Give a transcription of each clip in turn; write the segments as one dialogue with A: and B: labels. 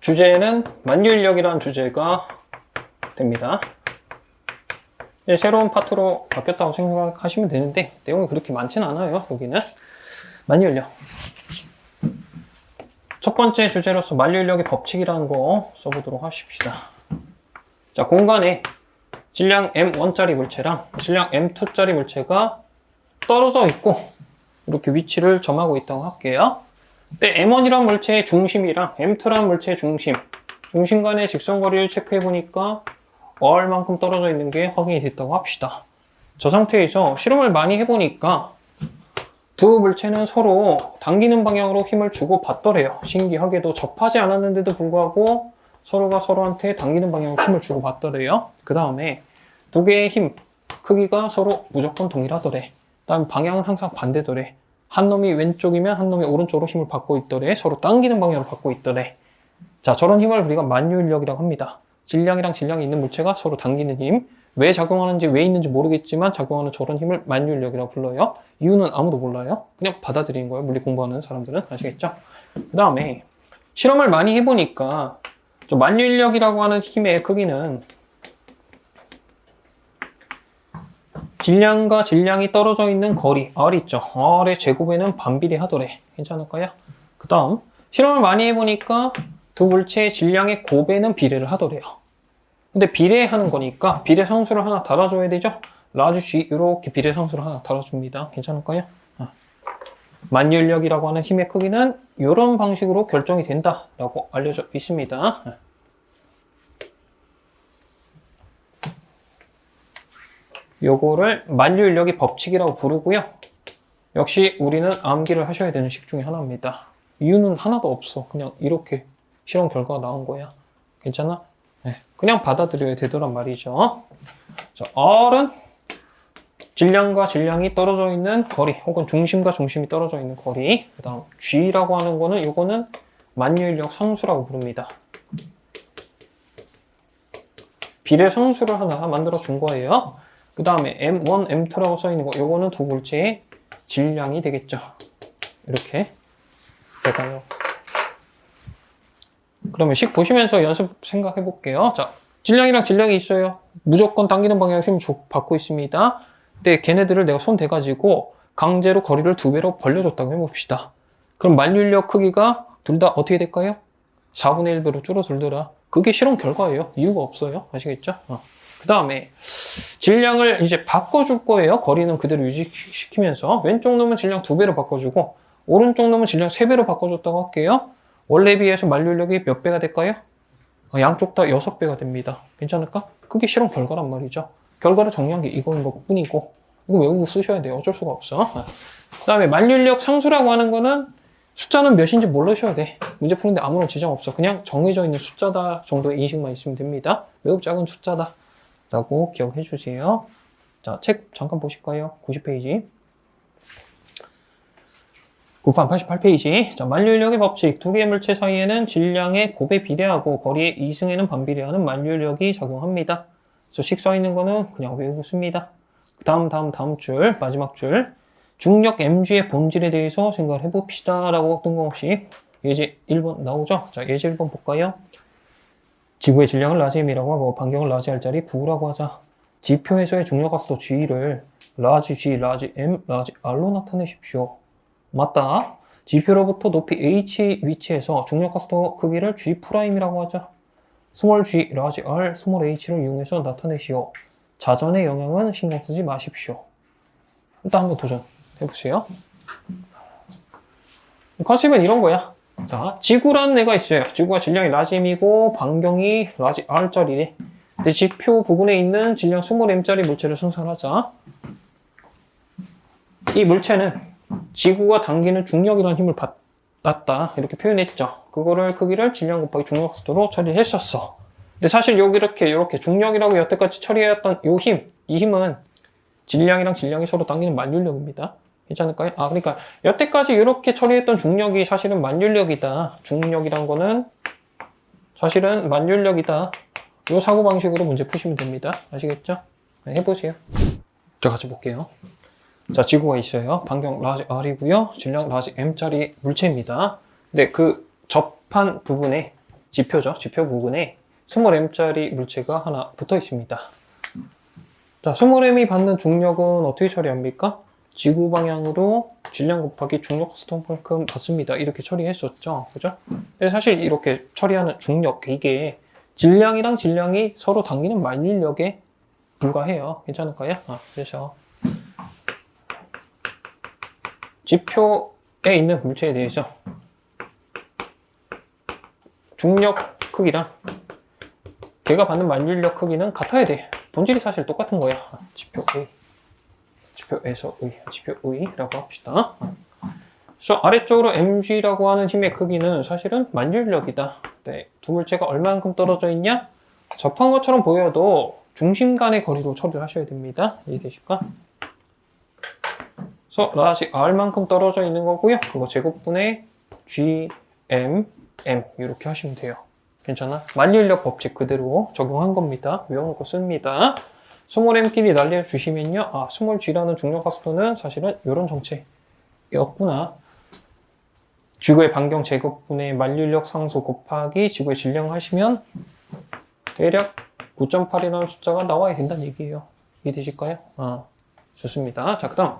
A: 주제는 만유인력이라는 주제가 됩니다. 새로운 파트로 바뀌었다고 생각하시면 되는데 내용이 그렇게 많지는 않아요. 여기는 만유인력. 첫 번째 주제로서 만유인력의 법칙이라는 거 써보도록 하십시다. 자, 공간에 질량 M1짜리 물체랑 질량 M2짜리 물체가 떨어져 있고 이렇게 위치를 점하고 있다고 할게요. 근데 M1이란 물체의 중심이랑 M2란 물체의 중심 간의 직선거리를 체크해 보니까 얼만큼 떨어져 있는 게 확인이 됐다고 합시다. 저 상태에서 실험을 많이 해보니까 두 물체는 서로 당기는 방향으로 힘을 주고 받더래요. 신기하게도 접하지 않았는데도 불구하고 서로가 서로한테 당기는 방향으로 힘을 주고 받더래요. 그 다음에 두 개의 힘 크기가 서로 무조건 동일하더래. 다음 방향은 항상 반대더래. 한 놈이 왼쪽이면 한 놈이 오른쪽으로 힘을 받고 있더래. 서로 당기는 방향으로 받고 있더래. 자, 저런 힘을 우리가 만유인력이라고 합니다. 질량이랑 질량이 있는 물체가 서로 당기는 힘. 왜 작용하는지 왜 있는지 모르겠지만 작용하는 저런 힘을 만유인력이라고 불러요. 이유는 아무도 몰라요. 그냥 받아들이는 거예요. 물리 공부하는 사람들은. 아시겠죠? 그 다음에 실험을 많이 해보니까 만유인력이라고 하는 힘의 크기는 질량과 질량이 떨어져 있는 거리, R 있죠? R의 제곱에는 반비례하더래. 괜찮을까요? 그 다음 실험을 많이 해보니까 두 물체의 질량의 곱에는 비례를 하더래요. 근데 비례하는 거니까 비례 상수를 하나 달아줘야 되죠? 라지 G 이렇게 비례 상수를 하나 달아줍니다. 괜찮을까요? 만유인력이라고 하는 힘의 크기는 이런 방식으로 결정이 된다라고 알려져 있습니다. 요거를 만유인력의 법칙이라고 부르고요. 역시 우리는 암기를 하셔야 되는 식 중에 하나입니다. 이유는 하나도 없어. 그냥 이렇게 실험 결과가 나온 거야. 괜찮아? 네, 그냥 받아들여야 되더란 말이죠. 자, R은 질량과 질량이 떨어져 있는 거리, 혹은 중심과 중심이 떨어져 있는 거리. 그 다음 G라고 하는 거는 요거는 만유인력 상수라고 부릅니다. 비례 상수를 하나 만들어 준 거예요. 그 다음에 M1, M2라고 써 있는 거, 요거는 두 물체의 질량이 되겠죠. 이렇게 될까요? 그러면 식 보시면서 연습 생각해 볼게요. 자, 질량이랑 질량이 있어요. 무조건 당기는 방향으로 힘을 받고 있습니다. 근데 걔네들을 내가 손 대가지고 강제로 거리를 2배로 벌려줬다고 해봅시다. 그럼 만유인력 크기가 둘 다 어떻게 될까요? 4분의 1배로 줄어들더라. 그게 실험 결과예요. 이유가 없어요. 아시겠죠? 그 다음에 질량을 이제 바꿔줄 거예요. 거리는 그대로 유지시키면서 왼쪽 놈은 질량 2배로 바꿔주고 오른쪽 놈은 질량 3배로 바꿔줬다고 할게요. 원래에 비해서 만유인력이 몇 배가 될까요? 양쪽 다 6배가 됩니다. 괜찮을까? 그게 실험 결과란 말이죠. 결과를 정리한 게 이거인 것 뿐이고 이거 외우고 쓰셔야 돼요. 어쩔 수가 없어. 그 다음에 만유인력 상수라고 하는 거는 숫자는 몇인지 모르셔야 돼. 문제 푸는데 아무런 지장 없어. 그냥 정해져 있는 숫자다 정도의 인식만 있으면 됩니다. 매우 작은 숫자다 라고 기억해 주세요. 자, 책 잠깐 보실까요? 90페이지. 9판 88페이지. 자, 만유인력의 법칙. 두 개의 물체 사이에는 질량의 곱에 비례하고 거리의 이승에는 반비례하는 만유인력이 작용합니다. 그래서 식 써 있는 거는 그냥 외우고 씁니다. 다음 줄, 마지막 줄. 중력 mg의 본질에 대해서 생각을 해봅시다. 라고 뜬금없이 예제 1번 나오죠? 자, 예제 1번 볼까요? 지구의 질량을 라지 m이라고 하고 반경을 라지 r짜리 9라고 하자. 지표에서의 중력각도 g를 라지 g, 라지 m, 라지 r로 나타내십시오. 맞다. 지표로부터 높이 h 위치에서 중력각도 크기를 g'이라고 하자. 스몰 g, 라지 r, 스몰 h를 이용해서 나타내시오. 자전의 영향은 신경 쓰지 마십시오. 일단 한번 도전해보세요. 컨셉은 이런 거야. 자, 지구라는 애가 있어요. 지구가 질량이 라지 m이고 반경이 라지 r짜리래. 근데 지표 부분에 있는 질량 스몰 m짜리 물체를 상상하자. 이 물체는 지구가 당기는 중력이라는 힘을 받았다. 이렇게 표현했죠. 그거를 크기를 질량 곱하기 중력 속도로 처리했었어. 근데 사실 여기 이렇게 중력이라고 여태까지 처리해왔던 이 힘은 질량이랑 질량이 서로 당기는 만유인력입니다. 괜찮을까요? 그러니까 여태까지 이렇게 처리했던 중력이 사실은 만유인력이다. 중력이란 거는 사실은 만유인력이다. 이 사고방식으로 문제 푸시면 됩니다. 아시겠죠? 네, 해보세요. 자, 같이 볼게요. 자, 지구가 있어요. 반경 라지 R이고요. 질량 라지 M짜리 물체입니다. 근데 그 접한 부분에 지표죠. 지표 부근에 스몰 m짜리 물체가 하나 붙어 있습니다. 자, 스몰 m이 받는 중력은 어떻게 처리합니까? 지구 방향으로 질량 곱하기 중력 가속도만큼 받습니다. 이렇게 처리했었죠. 그죠? 근데 사실 이렇게 처리하는 중력, 이게 질량이랑 질량이 서로 당기는 만일력에 불과해요. 괜찮을까요? 그래서 지표에 있는 물체에 대해서 중력 크기랑 걔가 받는 만일력 크기는 같아야 돼. 본질이 사실 똑같은 거야. 지표의, 지표에서의, 지표의라고 합시다. 그래서 아래쪽으로 mg라고 하는 힘의 크기는 사실은 만일력이다. 네, 두 물체가 얼마만큼 떨어져 있냐? 접한 것처럼 보여도 중심 간의 거리로 처리를 하셔야 됩니다. 이해되실까? 그래서 라지 r만큼 떨어져 있는 거고요. 그거 제곱분의 g, m, m 이렇게 하시면 돼요. 괜찮아? 만일력 법칙 그대로 적용한 겁니다. 외워놓고 씁니다. 스몰 m끼리 날려주시면요. 스몰 g라는 중력 가속도는 사실은 이런 정체였구나. 지구의 반경 제곱분의 만일력 상수 곱하기 지구의 질량 하시면 대략 9.8이라는 숫자가 나와야 된다는 얘기예요. 이해되실까요? 좋습니다. 자, 그 다음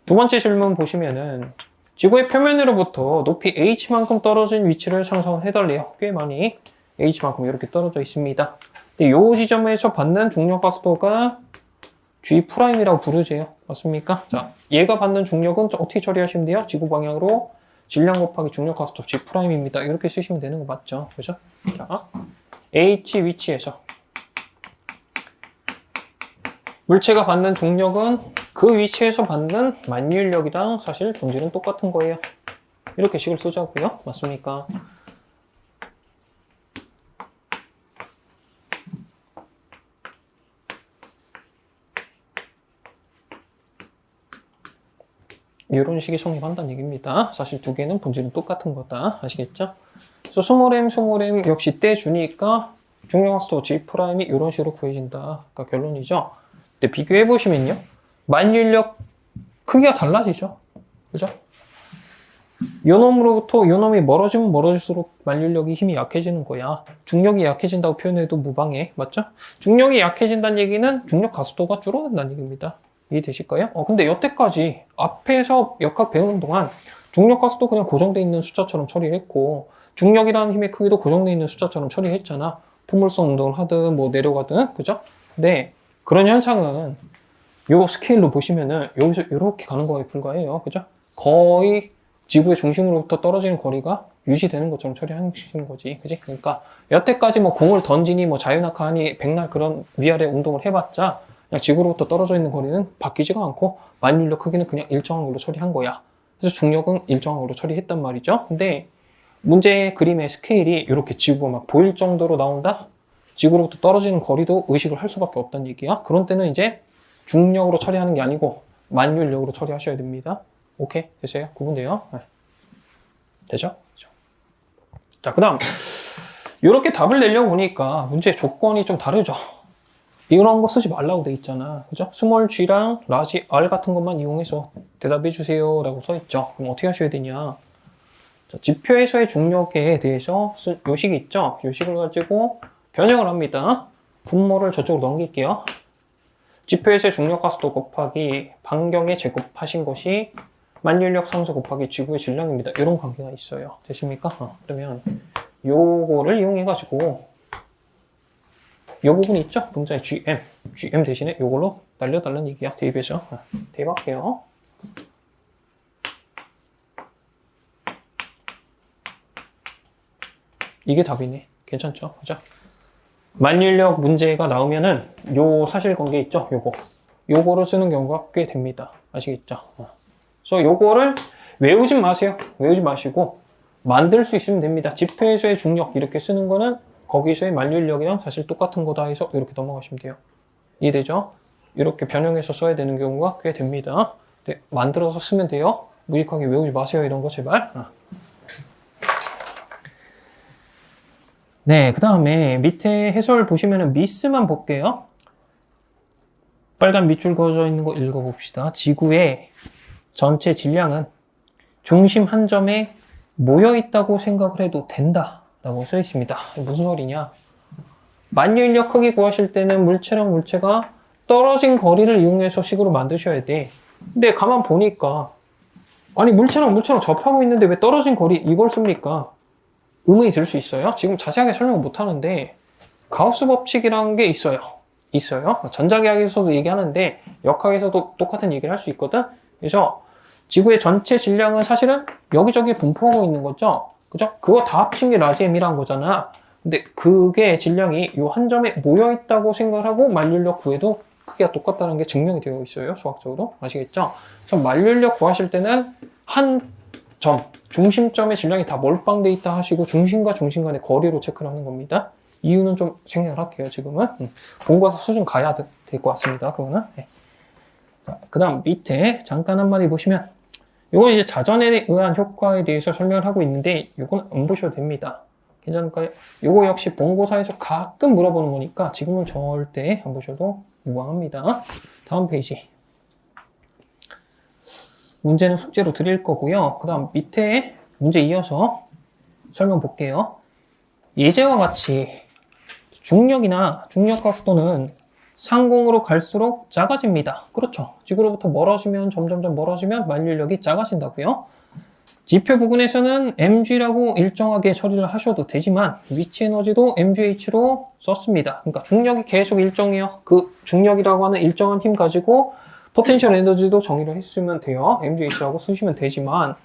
A: 두 번째 질문 보시면은 지구의 표면으로부터 높이 h만큼 떨어진 위치를 상상을 해달래요. 꽤 많이 h만큼 이렇게 떨어져 있습니다. 근데 이 지점에서 받는 중력 가속도가 G'이라고 부르세요. 맞습니까? 자, 얘가 받는 중력은 어떻게 처리하시면 돼요? 지구 방향으로 질량 곱하기 중력 가속도 G'입니다. 이렇게 쓰시면 되는 거 맞죠? 그죠? 자, H 위치에서 물체가 받는 중력은 그 위치에서 받는 만유인력이랑 사실 본질은 똑같은 거예요. 이렇게 식을 쓰자고요. 맞습니까? 이런 식이 성립한다는 얘기입니다. 사실 두 개는 본질은 똑같은 거다. 아시겠죠? 그래서 스몰 m 역시 떼주니까 중력가속도 G'이 이런 식으로 구해진다. 그러니까 결론이죠. 근데 비교해보시면요. 만유인력 크기가 달라지죠. 그죠? 요 놈으로부터 요 놈이 멀어지면 멀어질수록 만유인력이 힘이 약해지는 거야. 중력이 약해진다고 표현해도 무방해. 맞죠? 중력이 약해진다는 얘기는 중력 가속도가 줄어든다는 얘기입니다. 이해되실까요? 근데 여태까지 앞에서 역학 배우는 동안 중력 가속도 그냥 고정되어 있는 숫자처럼 처리했고 중력이라는 힘의 크기도 고정되어 있는 숫자처럼 처리했잖아. 포물선 운동을 하든 뭐 내려가든 그죠? 근데 그런 현상은 요 스케일로 보시면은 여기서 이렇게 가는 거에 불과해요. 그죠? 거의 지구의 중심으로부터 떨어지는 거리가 유지되는 것처럼 처리하는 거지. 그지? 그러니까 여태까지 뭐 공을 던지니 뭐 자유낙하하니 백날 그런 위아래 운동을 해봤자 그냥 지구로부터 떨어져 있는 거리는 바뀌지가 않고 만유인력 크기는 그냥 일정한 걸로 처리한 거야. 그래서 중력은 일정한 걸로 처리했단 말이죠. 근데 문제의 그림의 스케일이 이렇게 지구가 막 보일 정도로 나온다? 지구로부터 떨어지는 거리도 의식을 할 수밖에 없다는 얘기야. 그런 때는 이제 중력으로 처리하는 게 아니고 만유인력으로 처리하셔야 됩니다. 오케이? 되세요? 구분돼요? 네. 되죠? 자, 그 다음 이렇게 답을 내려고 보니까 문제 조건이 좀 다르죠. 이런 거 쓰지 말라고 돼 있잖아. 그죠? 스몰 g랑 라지 r 같은 것만 이용해서 대답해 주세요 라고 써 있죠. 그럼 어떻게 하셔야 되냐? 자, 지표에서의 중력에 대해서 쓴 요식이 있죠? 요식을 가지고 변형을 합니다. 분모를 저쪽으로 넘길게요. 지표에서의 중력 가속도 곱하기 반경에 제곱하신 것이 만유인력 상수 곱하기 지구의 질량입니다. 이런 관계가 있어요. 되십니까? 그러면 요거를 이용해가지고 이 부분 있죠? 분자의 GM 대신에 이걸로 날려달라는 얘기야. 대입해서. 대입할게요. 이게 답이네. 괜찮죠? 그죠? 만유인력 문제가 나오면은 요 사실관계 있죠? 요거를 쓰는 경우가 꽤 됩니다. 아시겠죠? 그래서 요거를 외우지 마세요. 외우지 마시고 만들 수 있으면 됩니다. 지표에서의 중력 이렇게 쓰는 거는 거기서의 만유인력이랑 사실 똑같은 거다 해서 이렇게 넘어가시면 돼요. 이해되죠? 이렇게 변형해서 써야 되는 경우가 꽤 됩니다. 네, 만들어서 쓰면 돼요. 무식하게 외우지 마세요. 이런 거 제발. 네, 그 다음에 밑에 해설 보시면은 미스만 볼게요. 빨간 밑줄 그어져 있는 거 읽어봅시다. 지구의 전체 질량은 중심 한 점에 모여 있다고 생각을 해도 된다 라고 써 있습니다. 무슨 소리냐? 만유인력 크기 구하실 때는 물체랑 물체가 떨어진 거리를 이용해서 식으로 만드셔야 돼. 근데 가만 보니까 아니 물체랑 물체랑 접하고 있는데 왜 떨어진 거리 이걸 씁니까? 의문이 들 수 있어요. 지금 자세하게 설명 못 하는데 가우스 법칙이라는 게 있어요. 전자기하에서도 얘기하는데 역학에서도 똑같은 얘기를 할 수 있거든. 그래서 지구의 전체 질량은 사실은 여기저기 분포하고 있는 거죠. 그죠? 그거 다 합친 게 라지 M이라는 거잖아. 근데 그게 질량이 이 한 점에 모여 있다고 생각을 하고 만유인력 구해도 크기가 똑같다는 게 증명이 되어 있어요. 수학적으로. 아시겠죠? 그래서 만유인력 구하실 때는 한 점, 중심점의 질량이 다 몰빵돼 있다 하시고 중심과 중심 간의 거리로 체크를 하는 겁니다. 이유는 좀 생략을 할게요. 지금은. 본과서 수준 가야 될 것 같습니다. 그거는. 네. 그 다음 밑에 잠깐 한마디 보시면 이건 이제 자전에 의한 효과에 대해서 설명을 하고 있는데 이건 안 보셔도 됩니다. 괜찮을까요? 이거 역시 본고사에서 가끔 물어보는 거니까 지금은 절대 안 보셔도 무방합니다. 다음 페이지. 문제는 숙제로 드릴 거고요. 그 다음 밑에 문제 이어서 설명 볼게요. 예제와 같이 중력이나 중력 각도는 상공으로 갈수록 작아집니다. 그렇죠. 지구로부터 멀어지면 점점점 멀어지면 만유인력이 작아진다고요. 지표 부근에서는 mg라고 일정하게 처리를 하셔도 되지만 위치 에너지도 mgh로 썼습니다. 그러니까 중력이 계속 일정해요. 그 중력이라고 하는 일정한 힘 가지고 포텐셜 에너지도 정의를 했으면 돼요. mgh라고 쓰시면 되지만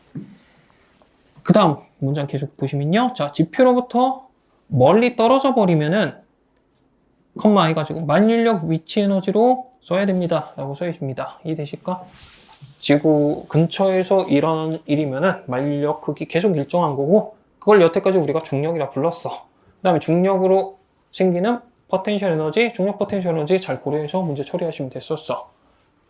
A: 그 다음 문장 계속 보시면요. 자, 지표로부터 멀리 떨어져 버리면은 컴마 해가지고 만유인력 위치 에너지로 써야 됩니다. 라고 써 있습니다. 이해되실까? 지구 근처에서 일어나는 일이면은 만유인력 크기 계속 일정한 거고 그걸 여태까지 우리가 중력이라 불렀어. 그 다음에 중력으로 생기는 포텐셜 에너지, 중력 포텐셜 에너지 잘 고려해서 문제 처리하시면 됐었어.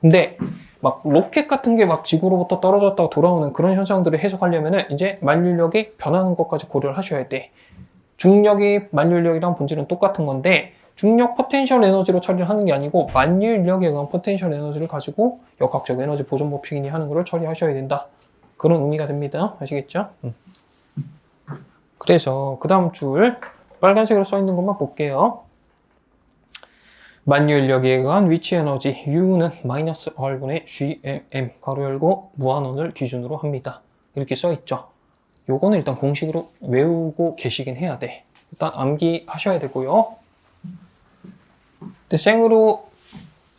A: 근데 막 로켓 같은 게 막 지구로부터 떨어졌다가 돌아오는 그런 현상들을 해석하려면은 이제 만유인력이 변하는 것까지 고려를 하셔야 돼. 중력이 만유인력이랑 본질은 똑같은 건데 중력 포텐셜 에너지로 처리를 하는 게 아니고 만유인력에 의한 포텐셜 에너지를 가지고 역학적 에너지 보존 법칙이니 하는 거를 처리하셔야 된다. 그런 의미가 됩니다. 아시겠죠? 그래서 그 다음 줄 빨간색으로 써 있는 것만 볼게요. 만유인력에 의한 위치 에너지 U는 마이너스 R분의 GMM 가로 열고 무한원을 기준으로 합니다. 이렇게 써 있죠. 요거는 일단 공식으로 외우고 계시긴 해야 돼. 일단 암기하셔야 되고요. 근데 생으로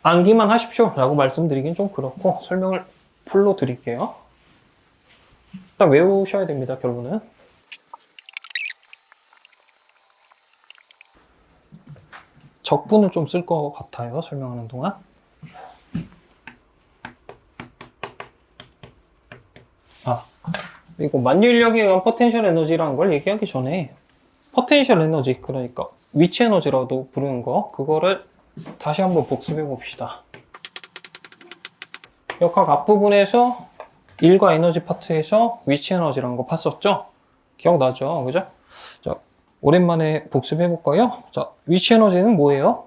A: 암기만 하십시오 라고 말씀드리긴 좀 그렇고 설명을 풀로 드릴게요. 일단 외우셔야 됩니다. 결론은. 적분을 좀 쓸 것 같아요. 설명하는 동안. 그리고 만유인력에 의한 포텐셜 에너지라는 걸 얘기하기 전에 포텐셜 에너지, 그러니까 위치 에너지라도 부르는 거, 그거를 다시 한번 복습해 봅시다. 역학 앞부분에서 일과 에너지 파트에서 위치 에너지라는 거 봤었죠? 기억나죠? 그죠? 자, 오랜만에 복습해 볼까요? 자, 위치 에너지는 뭐예요?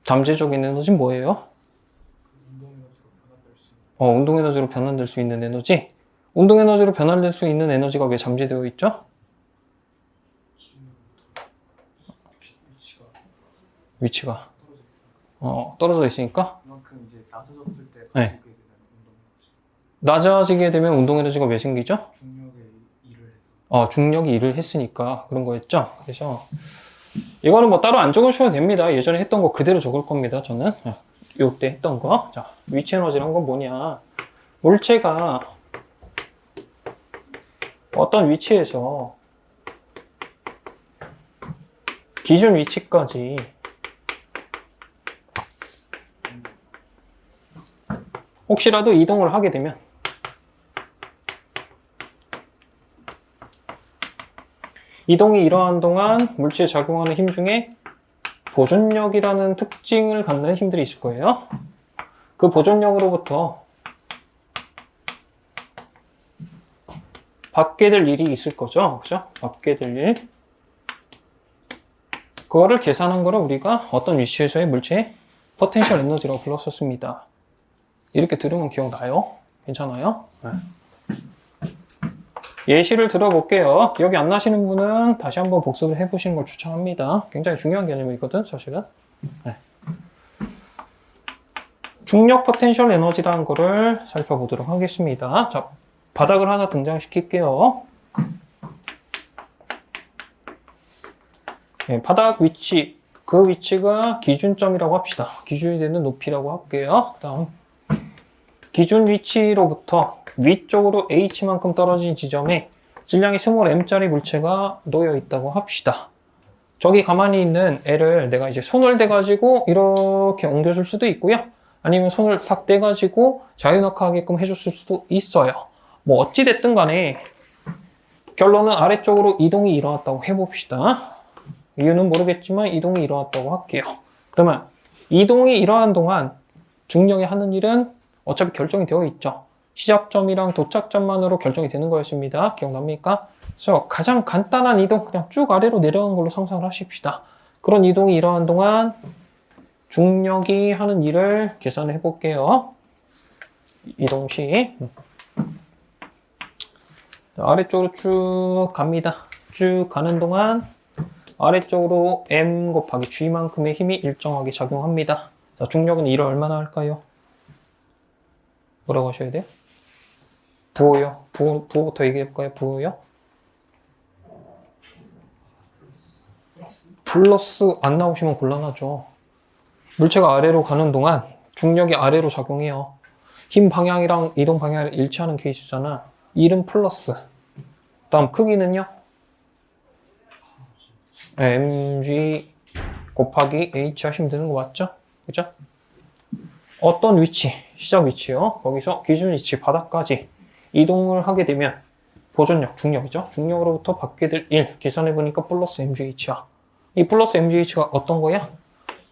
A: 잠재적인 에너지는 뭐예요? 운동 에너지로 변환될 수 있는 에너지. 운동 에너지로 변환될 수 있는 에너지가 왜 잠재되어 있죠? 위치가 떨어져 있으니까.
B: 그만큼 이제 낮아졌을 때
A: 네. 낮아지게 되면 운동 에너지가 왜 생기죠? 중력이 일을 했으니까 그런 거였죠. 그래서 이거는 뭐 따로 안 적으셔도 됩니다. 예전에 했던 거 그대로 적을 겁니다. 저는 요때 했던 거. 자, 위치 에너지란 건 뭐냐? 물체가 어떤 위치에서 기준 위치까지 혹시라도 이동을 하게 되면 이동이 이러한 동안 물체에 작용하는 힘 중에 보존력이라는 특징을 갖는 힘들이 있을 거예요. 그 보존력으로부터 받게 될 일이 있을 거죠. 그죠? 받게 될 일. 그거를 계산한 거를 우리가 어떤 위치에서의 물체의 포텐셜 에너지라고 불렀었습니다. 이렇게 들으면 기억나요? 괜찮아요? 네. 예시를 들어볼게요. 기억이 안 나시는 분은 다시 한번 복습을 해보시는 걸 추천합니다. 굉장히 중요한 개념이거든, 사실은. 네. 중력 포텐셜 에너지라는 거를 살펴보도록 하겠습니다. 자, 바닥을 하나 등장시킬게요. 네, 바닥 위치, 그 위치가 기준점이라고 합시다. 기준이 되는 높이라고 할게요. 그 다음 기준 위치로부터 위쪽으로 H만큼 떨어진 지점에 질량이 스몰 m짜리 물체가 놓여 있다고 합시다. 저기 가만히 있는 애를 내가 이제 손을 대가지고 이렇게 옮겨줄 수도 있고요. 아니면 손을 싹 떼가지고 자유낙하하게끔 해줬을 수도 있어요. 뭐 어찌됐든 간에 결론은 아래쪽으로 이동이 일어났다고 해봅시다. 이유는 모르겠지만 이동이 일어났다고 할게요. 그러면 이동이 일어난 동안 중력이 하는 일은 어차피 결정이 되어 있죠. 시작점이랑 도착점만으로 결정이 되는 거였습니다. 기억납니까? 그래서 가장 간단한 이동, 그냥 쭉 아래로 내려가는 걸로 상상을 하십시다. 그런 이동이 일어난 동안 중력이 하는 일을 계산을 해볼게요. 이동 시 아래쪽으로 쭉 갑니다. 쭉 가는 동안 아래쪽으로 m 곱하기 g만큼의 힘이 일정하게 작용합니다. 자, 중력은 일을 얼마나 할까요? 뭐라고 하셔야 돼요? 부호요. 부호부터 얘기해볼까요? 부호요. 플러스 안 나오시면 곤란하죠. 물체가 아래로 가는 동안 중력이 아래로 작용해요. 힘 방향이랑 이동 방향이 일치하는 케이스잖아. 1은 플러스. 다음 크기는요? 네, mg 곱하기 h 하시면 되는 거 맞죠? 그죠? 어떤 위치, 시작 위치요. 거기서 기준 위치 바닥까지 이동을 하게 되면 보존력, 중력이죠. 중력으로부터 받게 될 1 계산해보니까 플러스 mgh야. 이 플러스 mgh가 어떤 거야?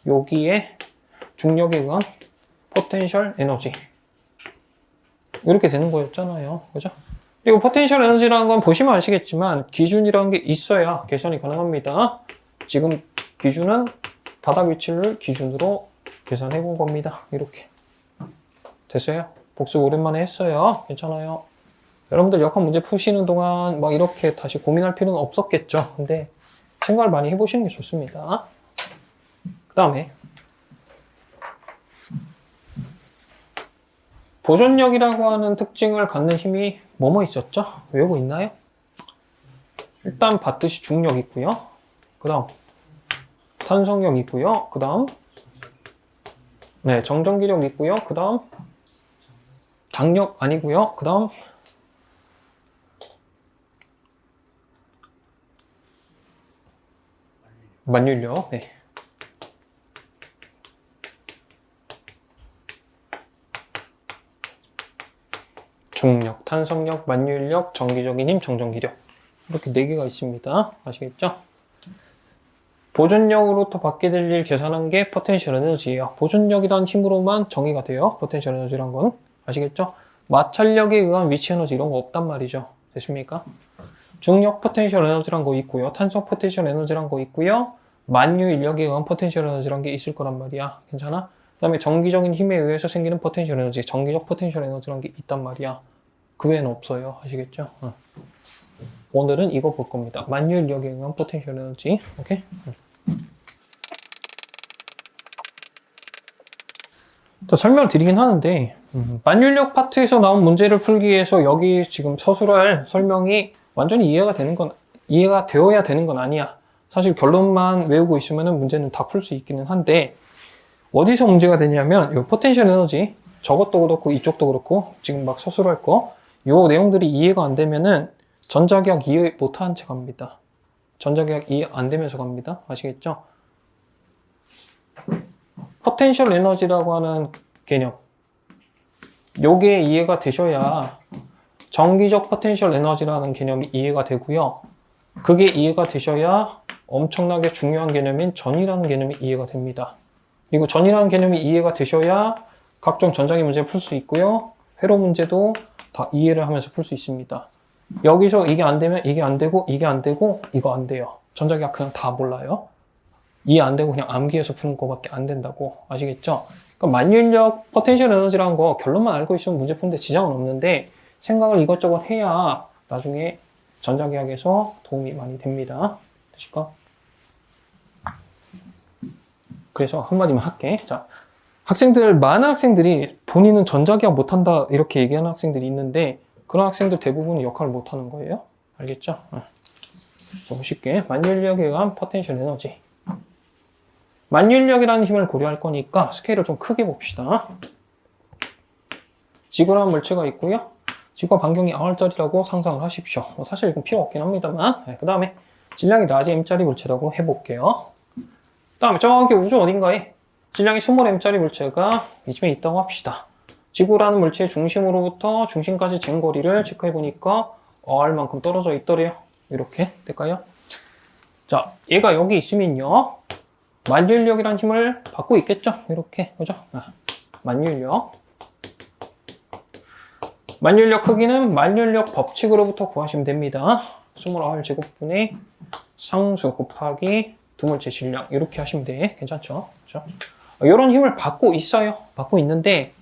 A: 여기에 중력에 의한 포텐셜 에너지. 이렇게 되는 거였잖아요. 그죠? 그리고 포텐셜 에너지라는 건 보시면 아시겠지만 기준이라는 게 있어야 계산이 가능합니다. 지금 기준은 바닥 위치를 기준으로 계산해 본 겁니다. 이렇게. 됐어요? 복습 오랜만에 했어요. 괜찮아요. 여러분들 역학 문제 푸시는 동안 막 이렇게 다시 고민할 필요는 없었겠죠. 근데 생각을 많이 해보시는 게 좋습니다. 그 다음에 보존력이라고 하는 특징을 갖는 힘이 뭐뭐 있었죠? 외우고 있나요? 일단 봤듯이 중력 있고요. 그 다음 탄성력 있고요. 그 다음 네, 정전기력 있고요. 그 다음 장력 아니고요. 그 다음 만율력. 네. 중력, 탄성력, 만율력, 정기적인 힘, 정전기력. 이렇게 4개가 있습니다. 아시겠죠? 보존력으로부터 받게 될 일 계산한 게 포텐셜 에너지예요. 보존력이란 힘으로만 정의가 돼요. 포텐셜 에너지란 건. 아시겠죠? 마찰력에 의한 위치 에너지 이런 거 없단 말이죠. 됐습니까? 중력 포텐셜 에너지란 거 있고요. 탄성 포텐셜 에너지란 거 있고요. 만유 인력에 의한 포텐셜 에너지란 게 있을 거란 말이야. 괜찮아? 그 다음에 정기적인 힘에 의해서 생기는 포텐셜 에너지, 정기적 포텐셜 에너지란 게 있단 말이야. 그 외에는 없어요. 아시겠죠? 오늘은 이거 볼 겁니다. 만유 인력에 의한 포텐셜 에너지. 오케이? 또 설명을 드리긴 하는데 만율력 파트에서 나온 문제를 풀기 위해서 여기 지금 서술할 설명이 완전히 이해가 되어야 되는 건 아니야. 사실 결론만 외우고 있으면 문제는 다 풀 수 있기는 한데 어디서 문제가 되냐면 이 포텐셜 에너지 저것도 그렇고 이쪽도 그렇고 지금 막 서술할 거 요 내용들이 이해가 안 되면은 전자기학 이해 못한 채 갑니다. 전자기학 이해 안 되면서 갑니다. 아시겠죠? 포텐셜 에너지라고 하는 개념 요게 이해가 되셔야 정기적 포텐셜 에너지라는 개념이 이해가 되고요. 그게 이해가 되셔야 엄청나게 중요한 개념인 전이라는 개념이 이해가 됩니다. 그리고 전이라는 개념이 이해가 되셔야 각종 전자기 문제 풀 수 있고요. 회로 문제도 다 이해를 하면서 풀 수 있습니다. 여기서 이게 안 되면 이게 안 되고 이게 안 되고 이거 안 돼요. 전자기학 그냥 다 몰라요. 이해 안 되고 그냥 암기해서 푸는 거밖에 안 된다고. 아시겠죠? 그러니까 만율력 포텐셜 에너지라는 거 결론만 알고 있으면 문제 푸는데 지장은 없는데 생각을 이것저것 해야 나중에 전자계약에서 도움이 많이 됩니다. 되실까? 그래서 한마디만 할게. 자, 많은 학생들이 본인은 전자계약 못한다 이렇게 얘기하는 학생들이 있는데 그런 학생들 대부분 역할을 못하는 거예요. 알겠죠? 좀 쉽게 만유인력에 의한 포텐셜 에너지. 만유인력이라는 힘을 고려할 거니까 스케일을 좀 크게 봅시다. 지구라는 물체가 있고요. 지구와 반경이 R짜리라고 상상을 하십시오. 사실 이건 필요 없긴 합니다만. 그 다음에 질량이 라지 M짜리 물체라고 해볼게요. 그 다음에 저기 우주 어딘가에 질량이 스몰 M짜리 물체가 이쯤에 있다고 합시다. 지구라는 물체의 중심으로부터 중심까지 잰 거리를 체크해보니까 R만큼 떨어져 있더래요. 이렇게 될까요? 자, 얘가 여기 있으면요. 만유인력이라는 힘을 받고 있겠죠? 이렇게, 그죠? 만유인력. 만유인력 크기는 만유인력 법칙으로부터 구하시면 됩니다. 29R제곱분의 상수 곱하기 두물체 질량 이렇게 하시면 돼. 괜찮죠? 그죠? 이런 힘을 받고 있어요. 받고 있는데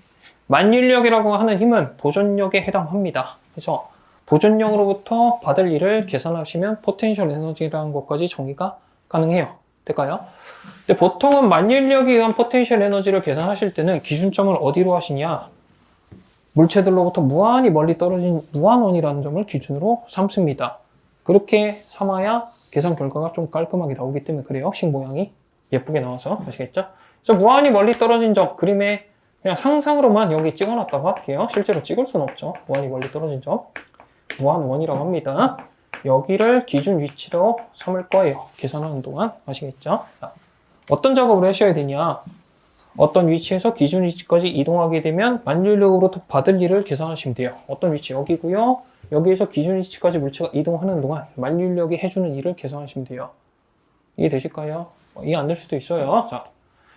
A: 만유인력이라고 하는 힘은 보존력에 해당합니다. 그래서 보존력으로부터 받을 일을 계산하시면 포텐셜 에너지라는 것까지 정의가 가능해요. 될까요? 근데 보통은 만유인력에 의한 포텐셜 에너지를 계산하실 때는 기준점을 어디로 하시냐? 물체들로부터 무한히 멀리 떨어진 무한원이라는 점을 기준으로 삼습니다. 그렇게 삼아야 계산 결과가 좀 깔끔하게 나오기 때문에 그래요. 식 모양이 예쁘게 나와서. 아시겠죠? 그래서 무한히 멀리 떨어진 점, 그림에 그냥 상상으로만 여기 찍어놨다고 할게요. 실제로 찍을 수는 없죠. 무한히 멀리 떨어진 점. 무한원이라고 합니다. 여기를 기준 위치로 삼을 거예요. 계산하는 동안. 아시겠죠? 어떤 작업을 하셔야 되냐? 어떤 위치에서 기준 위치까지 이동하게 되면 만유인력으로부터 받을 일을 계산하시면 돼요. 어떤 위치 여기고요. 여기에서 기준 위치까지 물체가 이동하는 동안 만유인력이 해주는 일을 계산하시면 돼요. 이해 되실까요? 이해 안 될 수도 있어요. 자,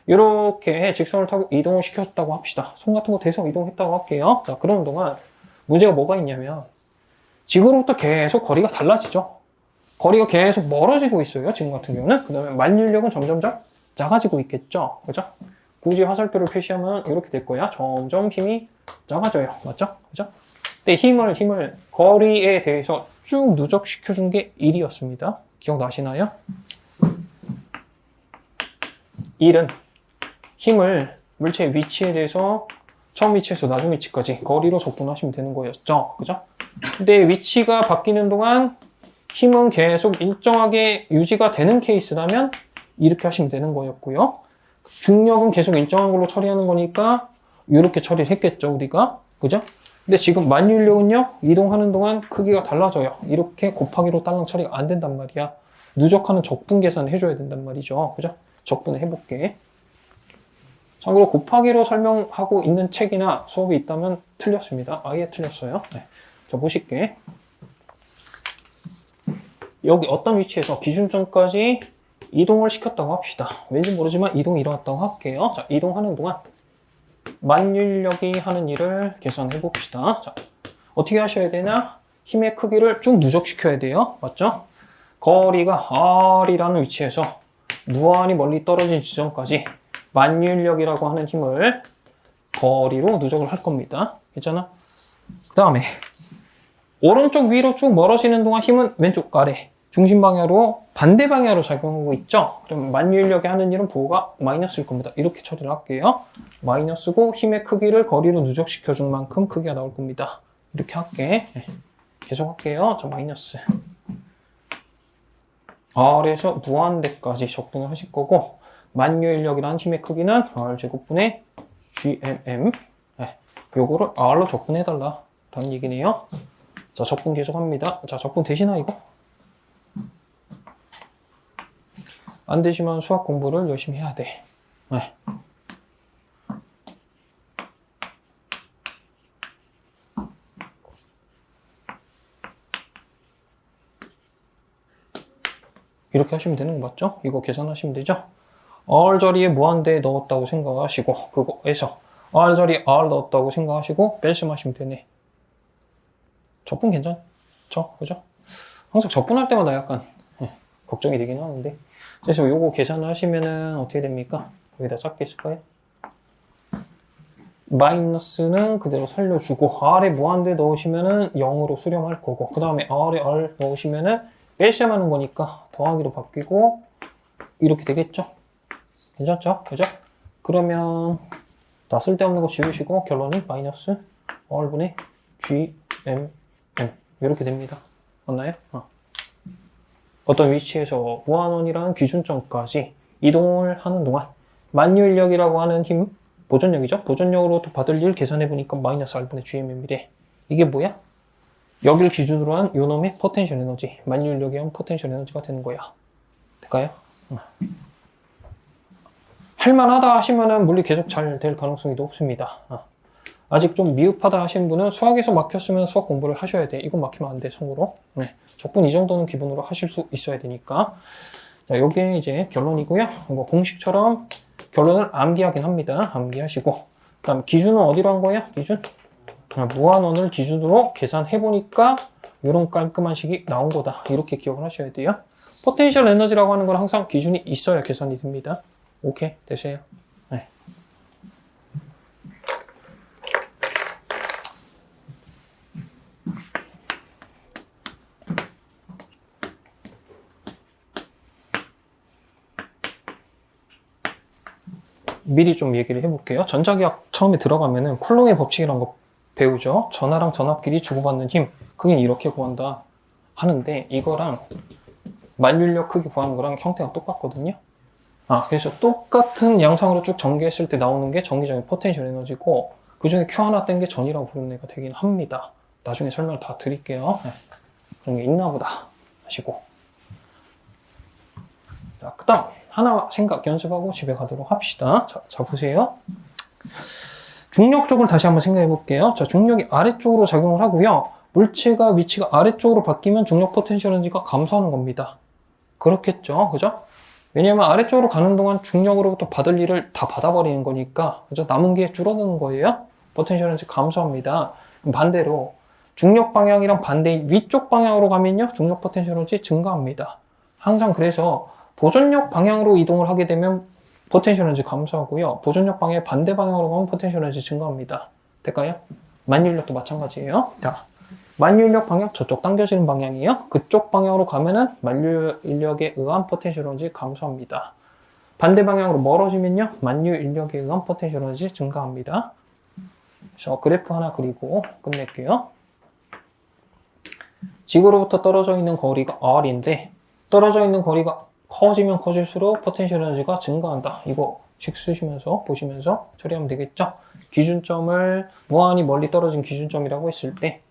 A: 이렇게 직선을 타고 이동을 시켰다고 합시다. 손 같은 거 대서 이동했다고 할게요. 자, 그러는 동안 문제가 뭐가 있냐면 지구로부터 계속 거리가 달라지죠. 거리가 계속 멀어지고 있어요. 지금 같은 경우는. 그 다음에 만유인력은 점점점 작아지고 있겠죠. 그죠? 굳이 화살표를 표시하면 이렇게 될 거야. 점점 힘이 작아져요. 맞죠? 그죠? 근데 힘을 거리에 대해서 쭉 누적시켜준 게 1이었습니다. 기억나시나요? 1은 힘을 물체의 위치에 대해서 처음 위치에서 나중 위치까지 거리로 적분하시면 되는 거였죠. 그죠? 근데 위치가 바뀌는 동안 힘은 계속 일정하게 유지가 되는 케이스라면 이렇게 하시면 되는 거였고요. 중력은 계속 일정한 걸로 처리하는 거니까 이렇게 처리를 했겠죠, 우리가. 그죠? 근데 지금 만유인력은요, 이동하는 동안 크기가 달라져요. 이렇게 곱하기로 딸랑 처리가 안 된단 말이야. 누적하는 적분 계산을 해줘야 된단 말이죠. 그죠? 적분을 해볼게. 참고로 곱하기로 설명하고 있는 책이나 수업이 있다면 틀렸습니다. 아예 틀렸어요. 네. 자, 보실게. 여기 어떤 위치에서 기준점까지 이동을 시켰다고 합시다. 왠지 모르지만 이동이 일어났다고 할게요. 자, 이동하는 동안 만유인력이 하는 일을 계산해 봅시다. 자, 어떻게 하셔야 되냐? 힘의 크기를 쭉 누적시켜야 돼요. 맞죠? 거리가 R이라는 위치에서 무한히 멀리 떨어진 지점까지 만유인력이라고 하는 힘을 거리로 누적을 할 겁니다. 괜찮아? 그 다음에 오른쪽 위로 쭉 멀어지는 동안 힘은 왼쪽 아래 중심 방향으로 반대 방향으로 작용하고 있죠. 그럼 만유인력이 하는 일은 부호가 마이너스일 겁니다. 이렇게 처리를 할게요. 마이너스고 힘의 크기를 거리로 누적시켜 준 만큼 크기가 나올 겁니다. 이렇게 할게. 계속 할게요. 저 마이너스 R에서 무한대까지 적분을 하실 거고 만유인력이라는 힘의 크기는 R제곱분의 GMM 요거를 R로 적분해달라 라는 얘기네요. 자, 적분 계속합니다. 자, 적분 되시나 이거? 안 되시면 수학 공부를 열심히 해야 돼. 네. 이렇게 하시면 되는 거 맞죠? 이거 계산하시면 되죠? R 자리에 무한대 넣었다고 생각하시고 그거에서 R 자리에 R 넣었다고 생각하시고 뺄셈하시면 되네. 적분 괜찮죠? 그죠? 항상 적분할 때마다 약간 걱정이 되긴 하는데 그래서 요거 계산을 하시면은 어떻게 됩니까? 여기다 작게 쓸까요? 마이너스는 그대로 살려주고 R에 무한대 넣으시면은 0으로 수렴할 거고 그 다음에 R에 R 넣으시면은 뺄셈하는 거니까 더하기로 바뀌고 이렇게 되겠죠? 괜찮죠? 그죠? 그러면 다 쓸데없는 거 지우시고 결론이 마이너스 R분의 GMM 이렇게 됩니다. 맞나요? 어떤 위치에서 무한원이라는 기준점까지 이동을 하는 동안 만유인력이라고 하는 힘 보존력이죠. 보존력으로 또 받을 일 계산해보니까 마이너스 R분의 GM입니다. 이게 뭐야? 여기를 기준으로 한 요놈의 포텐셜 에너지, 만유인력에 한 포텐셜 에너지가 되는 거야. 될까요? 할만하다 하시면은 물리 계속 잘 될 가능성이 높습니다. 아직 좀 미흡하다 하시는 분은 수학에서 막혔으면 수학 공부를 하셔야 돼. 이건 막히면 안 돼, 참고로. 네. 적분 이 정도는 기본으로 하실 수 있어야 되니까. 자, 요게 이제 결론이고요. 이거 공식처럼 결론을 암기하긴 합니다. 암기하시고. 그 다음 기준은 어디로 한 거예요? 기준? 무한원을 기준으로 계산해보니까 이런 깔끔한 식이 나온 거다. 이렇게 기억을 하셔야 돼요. 포텐셜 에너지라고 하는 건 항상 기준이 있어야 계산이 됩니다. 오케이, 되세요? 네. 미리 좀 얘기를 해볼게요. 전자기학 처음에 들어가면은 쿨롱의 법칙이라는 거 배우죠. 전하랑 전압끼리 주고받는 힘, 그게 이렇게 구한다 하는데 이거랑 만유인력 크기 구하는 거랑 형태가 똑같거든요. 그래서 똑같은 양상으로 쭉 전개했을 때 나오는 게 전기적인 포텐셜 에너지고 그 중에 Q 하나 뗀 게 전이라고 부르는 애가 되긴 합니다. 나중에 설명을 다 드릴게요. 네. 그런 게 있나 보다 하시고. 자, 그 다음 하나 생각 연습하고 집에 가도록 합시다. 자 보세요. 중력 쪽을 다시 한번 생각해 볼게요. 자, 중력이 아래쪽으로 작용을 하고요. 물체가 위치가 아래쪽으로 바뀌면 중력 포텐셜 에너지가 감소하는 겁니다. 그렇겠죠? 그죠? 왜냐면 아래쪽으로 가는 동안 중력으로부터 받을 일을 다 받아버리는 거니까, 그죠? 남은 게 줄어드는 거예요. 포텐셜 에너지 감소합니다. 반대로 중력 방향이랑 반대인 위쪽 방향으로 가면요, 중력 포텐셜 에너지 증가합니다. 항상 그래서 보존력 방향으로 이동을 하게 되면 포텐셜 에너지 감소하고요. 보존력 방향의 반대 방향으로 가면 포텐셜 에너지 증가합니다. 될까요? 만유인력도 마찬가지예요. 자, 만유인력 방향 저쪽 당겨지는 방향이에요. 그쪽 방향으로 가면은 만유인력에 의한 포텐셜 에너지 감소합니다. 반대 방향으로 멀어지면요, 만유인력에 의한 포텐셜 에너지 증가합니다. 그래서 그래프 하나 그리고 끝낼게요. 지구로부터 떨어져 있는 거리가 R인데 떨어져 있는 거리가 커지면 커질수록 포텐셜 에너지가 증가한다. 이거 식 쓰시면서 보시면서 처리하면 되겠죠? 기준점을 무한히 멀리 떨어진 기준점이라고 했을 때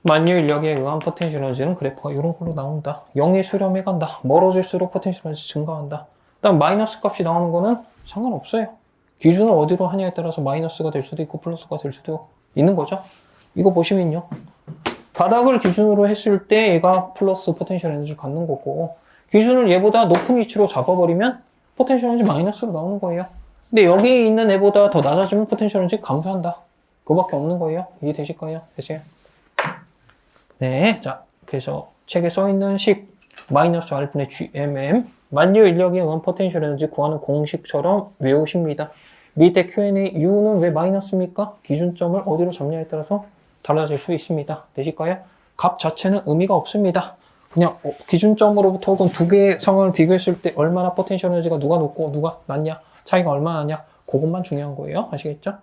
A: 만유인력에 의한 포텐셜 에너지는 그래프가 이런 걸로 나온다. 0에 수렴해 간다. 멀어질수록 포텐셜 에너지 증가한다. 일단 마이너스 값이 나오는 거는 상관없어요. 기준을 어디로 하냐에 따라서 마이너스가 될 수도 있고 플러스가 될 수도 있는 거죠. 이거 보시면요. 바닥을 기준으로 했을 때 얘가 플러스 포텐셜 에너지를 갖는 거고 기준을 얘보다 높은 위치로 잡아버리면 포텐셜 에너지 마이너스로 나오는 거예요. 근데 여기 있는 애보다 더 낮아지면 포텐셜 에너지 감소한다. 그거밖에 없는 거예요. 이해되실까요? 되세요? 네, 자, 그래서 책에 써있는 식 마이너스 R분의 GMM 만유인력에 의한 포텐셜 에너지 구하는 공식처럼 외우십니다. 밑에 Q&A U는 왜 마이너스입니까? 기준점을 어디로 잡냐에 따라서 달라질 수 있습니다. 되실까요? 값 자체는 의미가 없습니다. 그냥 기준점으로부터 혹은 두 개의 상황을 비교했을 때 얼마나 포텐셜 에너지가 누가 높고 누가 낮냐, 차이가 얼마나 나냐, 그것만 중요한 거예요. 아시겠죠?